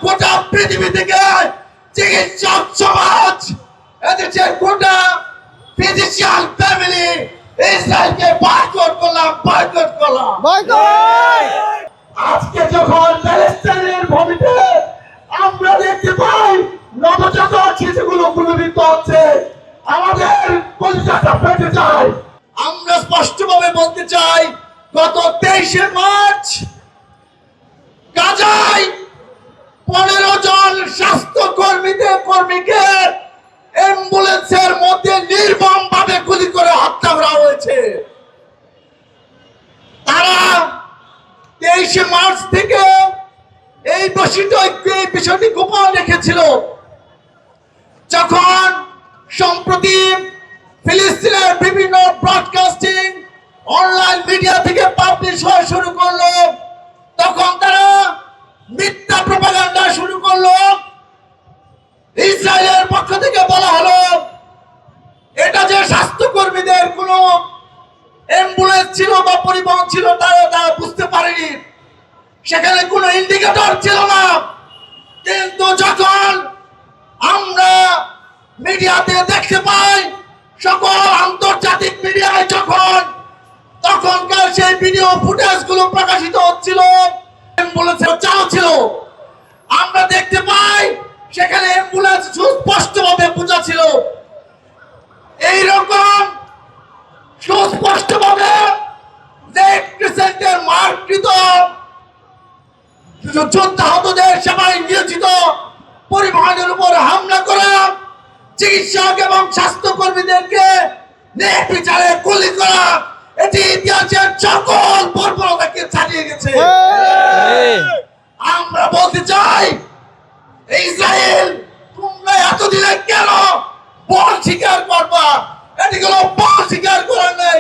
গোটা পৃথিবী থেকে চিকিৎসক সমাজ, এদেশের গোটা ফিজিশিয়ান ফ্যামিলি ইসরায়েলকে বয়কট করলাম। আজকে যখন প্যালেস্টাইনের ভূমিতে আমরা দেখতে পাই নবজাতক শিশুগুলো গুলিবিদ্ধ হচ্ছে, আমাদের কলিজাটা ফেটে যায়। আমরা স্পষ্টভাবে বলতে চাই, গত 23শে মার্চ গাজায় 15 জন কর্মীকে অ্যাম্বুলেন্সের মধ্যে নির্মম ভাবে গুলি করে হত্যা করা হয়েছে। তারা 23শে মার্চ থেকে এই বিষয়টি গোপন রেখেছিল। যখন সম্প্রতি ফিলিস্তিনের বিভিন্ন ব্রডকাস্টিং অনলাইন মিডিয়া থেকে পাবলিশ হওয়া শুরু করলো, তখন তারা মিথ্যা প্রপাগান্ডা শুরু করলো। ইসরায়েলের পক্ষ থেকে বলা হলো এটা যে স্বাস্থ্যকর্মীদের কোনো অ্যাম্বুলেন্স ছিল বা পরিবহন ছিল তারা বুঝতে পারেনি, সেখানে কোনো ইন্ডিকেটর ছিল না। কিন্তু যখন আমরা মিডিয়াতে দেখতে পাই, সকল আন্তর্জাতিক মিডিয়ায় তখনকার সেই ভিডিও ফুটেজ গুলো প্রকাশিত হচ্ছিল, অ্যাম্বুলেন্সের চাও ছিল, আমরা দেখতে পাই সেখানে অ্যাম্বুলেন্স সুস্পষ্টভাবে বোঝা ছিল। এইরকম সুস্পষ্টভাবে যে ক্রিসেন্টের মার্ককৃত যোদ্ধাহতদের সেবায় নিয়োজিত পরিবহনের উপর হামলা করা, চিকিৎসক এবং স্বাস্থ্যকর্মীদেরকে নির্বিচারে গুলি করা, এটি ইতিহাসের সকল বর্বরতাকে ছাড়িয়ে গেছে। আমরা বলতে চাই, ইসরায়েল তোমরা এতদিনে কেন বল স্বীকার করবা? এটি কোনো বল স্বীকার করার নেই।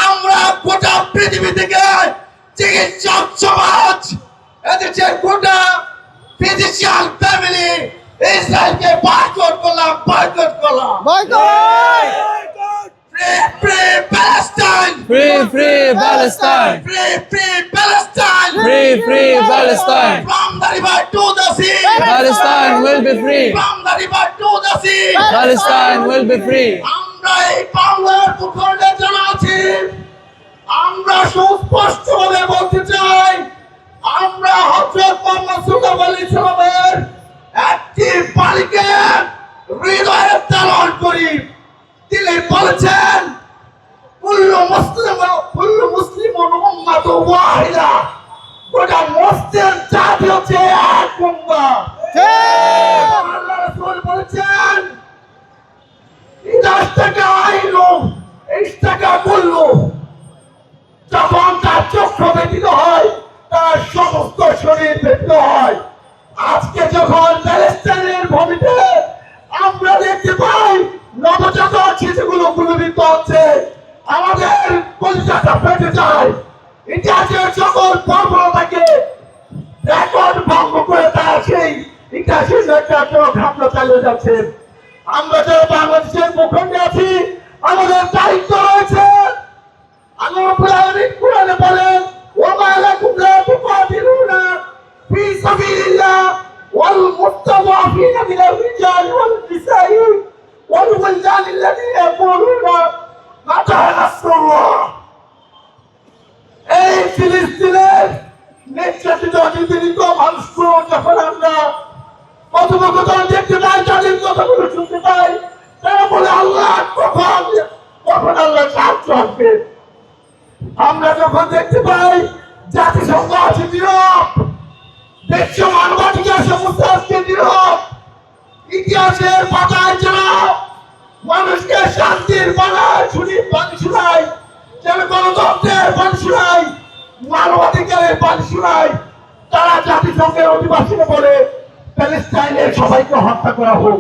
আমরা গোটা পৃথিবী থেকে চিকিৎসক সমাজ, এদেশের গোটা ফিজিশিয়ান ফ্যামিলি ইসরায়েলকে বয়কট করলাম। Free Palestine! Free Palestine! Free Palestine! Free Palestine! From the river to the sea! Palestine will be free! From the river to the sea! Palestine will be free! আমরা এই বাংলার ভূখণ্ডে যারা আছি, আমরা সুস্পষ্টভাবে বলতে চাই, আমরা হযরত মুহাম্মদ সাল্লাল্লাহু আলাইহি সাল্লামের একটি বাণীকে হৃদয়ে ধারণ করি। তিনি বলেছেন, কুল্লু মুসলিমুন উম্মাতুন ওয়াহিদা, গোটা মুসলিম জাতি হচ্ছে এক উম্মাহ। আল্লাহ রাসূল বলেছেন, ইদাস্তাকা আইনু ইস্তাকা কুল্লু, যখন তার চক্ষু ব্যথিত হয় তার সমস্ত শরীর ব্যথিত হয়। আজকে যখন প্যালেস্টাইনের ভূমিতে আমরা দেখতে পাই নবজাতক শিশুগুলো গুলিবিদ্ধ হচ্ছে, আমাদের কলিজাটা ফেটে যায়। ইতিহাসের সকল বর্বরতাকে রেকর্ড ভঙ্গ করে তারা সেই ইতিহাসের একটা ঘটনা চালিয়ে যাচ্ছে। আমরা যারা বাংলাদেশের ভূখণ্ডে আছি, আমাদের দায়িত্ব রয়েছে। আল্লাহ রাব্বুল আলামিন কোরআনে বলেন, ওয়া লাকুম লা তুকাতিলুনা ফি সাবিলিল্লাহ ওয়াল মুস্তাদাফিনা মিনার রিজালি ওয়াল নিসাই ওয়াল ওয়ালদানি আল্লাযীনা ইয়াকুলুনা মাতা নাসরুল্লাহ। এই ফিলিস্তিনের নির্যাতিত নিপীড়িত মানুষগুলো যখন আমরা কথোপকথন দেখতে পাই, তাদের কথাগুলো শুনতে পাই, তারা বলে আল্লাহ কখন আল্লাহ সাহায্য আসবে। আমরা যখন দেখতে পাই জাতিসংঘ আছে নীরব, বিশ্ব মানবাধিকার সংস্থা আজকে নীরব, ইতিহাসের পাতায় যারা মানুষকে শান্তির বাণী শোনায়, যারা গণতন্ত্রের বাণী শোনায়, মানবাধিকারের বাণী শোনায়, তারা জাতিসংঘের অধিবাসীরা বলে প্যালেস্টাইনের সবাইকে হত্যা করা হোক।